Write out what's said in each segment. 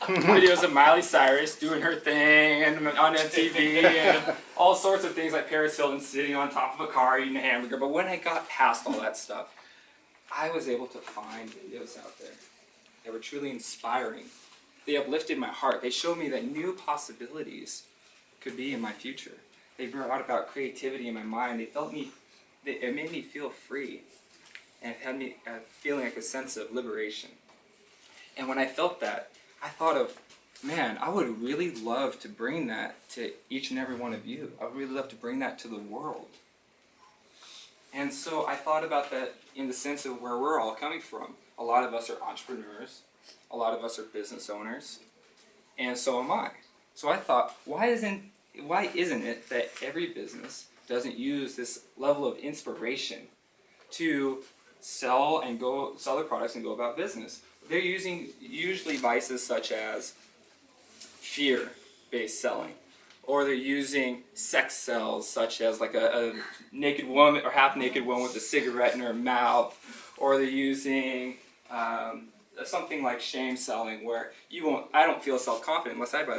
videos of Miley Cyrus doing her thing and on MTV and all sorts of things like Paris Hilton sitting on top of a car eating a hamburger. But when I got past all that stuff, I was able to find videos out there that were truly inspiring. They uplifted my heart. They showed me that new possibilities could be in my future. They brought about creativity in my mind. It made me feel free. And it had me feeling like a sense of liberation. And when I felt that, I thought of, man, I would really love to bring that to each and every one of you. I would really love to bring that to the world. And so I thought about that in the sense of where we're all coming from. A lot of us are entrepreneurs. A lot of us are business owners. And so am I. So I thought, why isn't it that every business doesn't use this level of inspiration to sell their products and go about business? They're using usually vices such as fear-based selling, or they're using sex sells such as like a naked woman or half-naked woman with a cigarette in her mouth, or they're using something like shame selling, where I don't feel self-confident unless I buy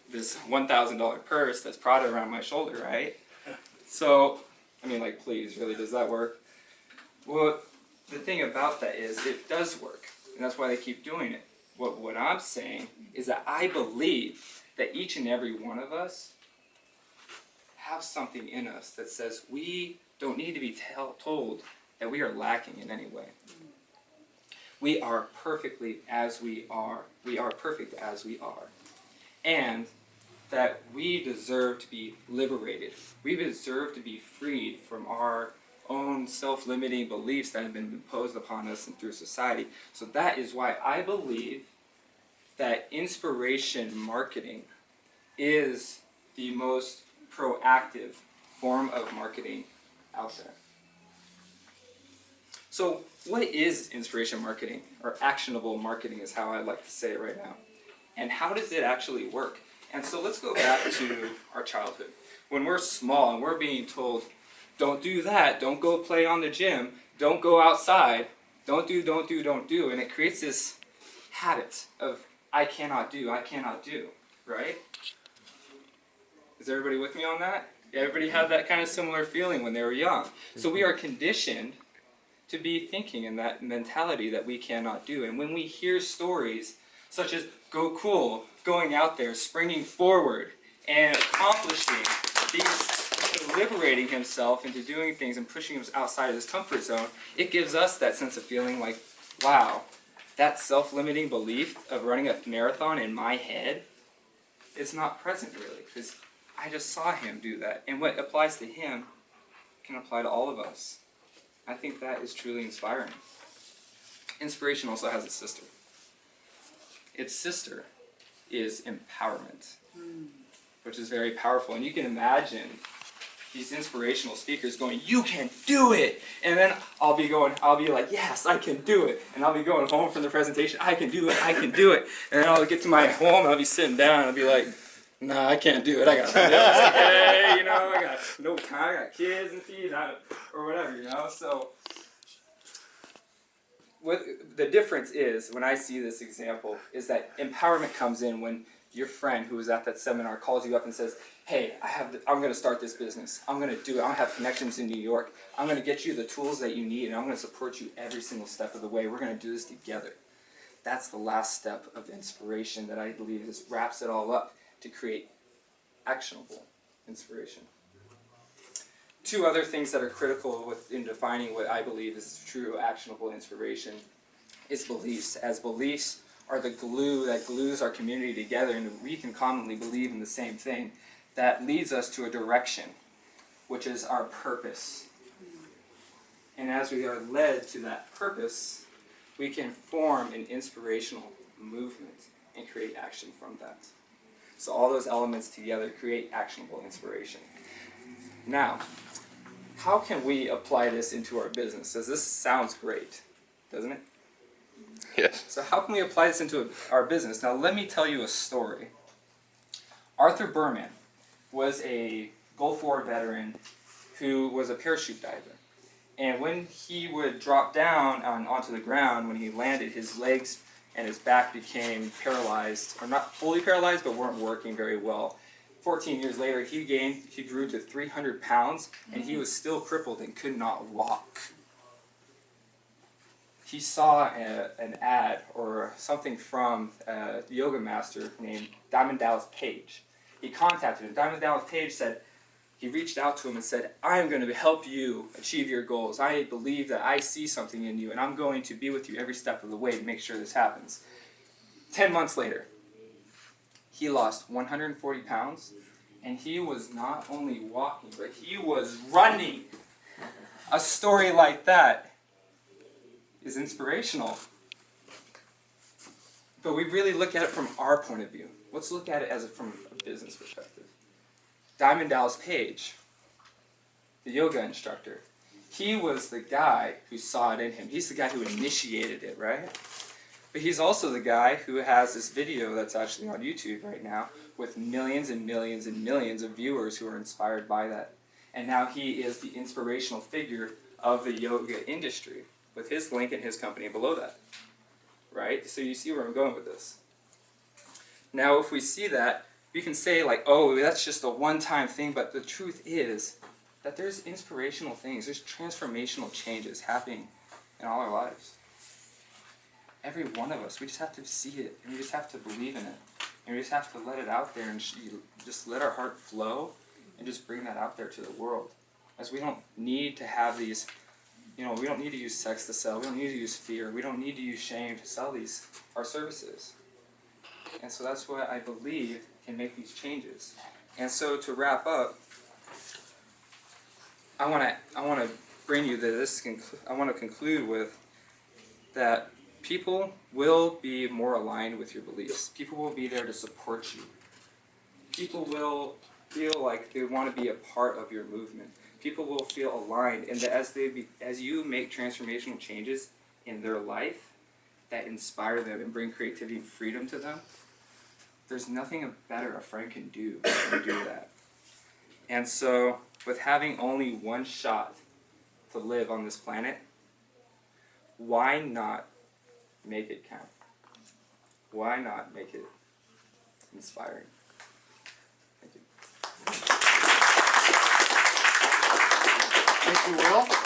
this $1,000 purse that's Prada around my shoulder, right? So, I mean, like, please, really, does that work? Well, the thing about that is it does work, and that's why they keep doing it. What I'm saying is that I believe that each and every one of us have something in us that says we don't need to be told that we are lacking in any way. We are perfectly as we are. We are perfect as we are. And that we deserve to be liberated. We deserve to be freed from our own self-limiting beliefs that have been imposed upon us and through society. So that is why I believe that inspiration marketing is the most proactive form of marketing out there. So what is inspiration marketing, or actionable marketing is how I like to say it right now. And how does it actually work? And so let's go back to our childhood. When we're small and we're being told, don't do that, don't go play on the gym, don't go outside, don't do, and it creates this habit of I cannot do, right? Is everybody with me on that? Everybody had that kind of similar feeling when they were young. So we are conditioned to be thinking in that mentality that we cannot do. And when we hear stories such as Go Cool, going out there, springing forward, and accomplishing these, liberating himself into doing things and pushing him outside of his comfort zone, it gives us that sense of feeling like, wow, that self-limiting belief of running a marathon in my head is not present really, because I just saw him do that. And what applies to him can apply to all of us. I think that is truly inspiring. Inspiration also has a sister. Its sister is empowerment, which is very powerful. And you can imagine these inspirational speakers going, you can do it! And then I'll be like, yes, I can do it. And I'll be going home from the presentation, I can do it, I can do it. And then I'll get to my home and I'll be sitting down and I'll be like, nah, I can't do it. I got bills to pay, I got no time, I got kids and feed, or whatever, So, what the difference is, when I see this example, is that empowerment comes in when your friend who was at that seminar calls you up and says, hey, I'm going to start this business. I'm going to do it. I have connections in New York. I'm going to get you the tools that you need, and I'm going to support you every single step of the way. We're going to do this together. That's the last step of inspiration that I believe just wraps it all up to create actionable inspiration. Two other things that are critical in defining what I believe is true actionable inspiration is beliefs. As beliefs are the glue that glues our community together, and we can commonly believe in the same thing, that leads us to a direction, which is our purpose. And as we are led to that purpose, we can form an inspirational movement and create action from that. So all those elements together create actionable inspiration. Now, how can we apply this into our business? Because this sounds great, doesn't it? Yes. So how can we apply this into our business? Now let me tell you a story. Arthur Berman was a Gulf War veteran who was a parachute diver. And when he would drop down onto the ground, when he landed, his legs and his back became paralyzed, or not fully paralyzed, but weren't working very well. 14 years later, he grew to 300 pounds, and he was still crippled and could not walk. He saw an ad or something from a yoga master named Diamond Dallas Page. He contacted him. Diamond Dallas Page said, he reached out to him and said, I am going to help you achieve your goals. I believe that I see something in you, and I'm going to be with you every step of the way to make sure this happens. 10 months later, he lost 140 pounds, and he was not only walking, but he was running. A story like that is inspirational. But we really look at it from our point of view. Let's look at it from a business perspective. Diamond Dallas Page, the yoga instructor, he was the guy who saw it in him. He's the guy who initiated it, right? But he's also the guy who has this video that's actually on YouTube right now with millions and millions and millions of viewers who are inspired by that. And now he is the inspirational figure of the yoga industry with his link and his company below that. Right? So you see where I'm going with this. Now if we see that, we can say like, oh, that's just a one-time thing, but the truth is that there's inspirational things, there's transformational changes happening in all our lives. Every one of us, we just have to see it, and we just have to believe in it, and we just have to let it out there, and just let our heart flow, and just bring that out there to the world. As we don't need to have these, we don't need to use sex to sell, we don't need to use fear, we don't need to use shame to sell our services. And so that's what I believe can make these changes. And so to wrap up, I want to bring you to this. I want to conclude with that people will be more aligned with your beliefs. People will be there to support you. People will feel like they want to be a part of your movement. People will feel aligned, and that as you make transformational changes in their life that inspire them and bring creativity and freedom to them, there's nothing better a friend can do than do that. And so, with having only one shot to live on this planet, why not make it count? Why not make it inspiring? Thank you. Thank you, Will.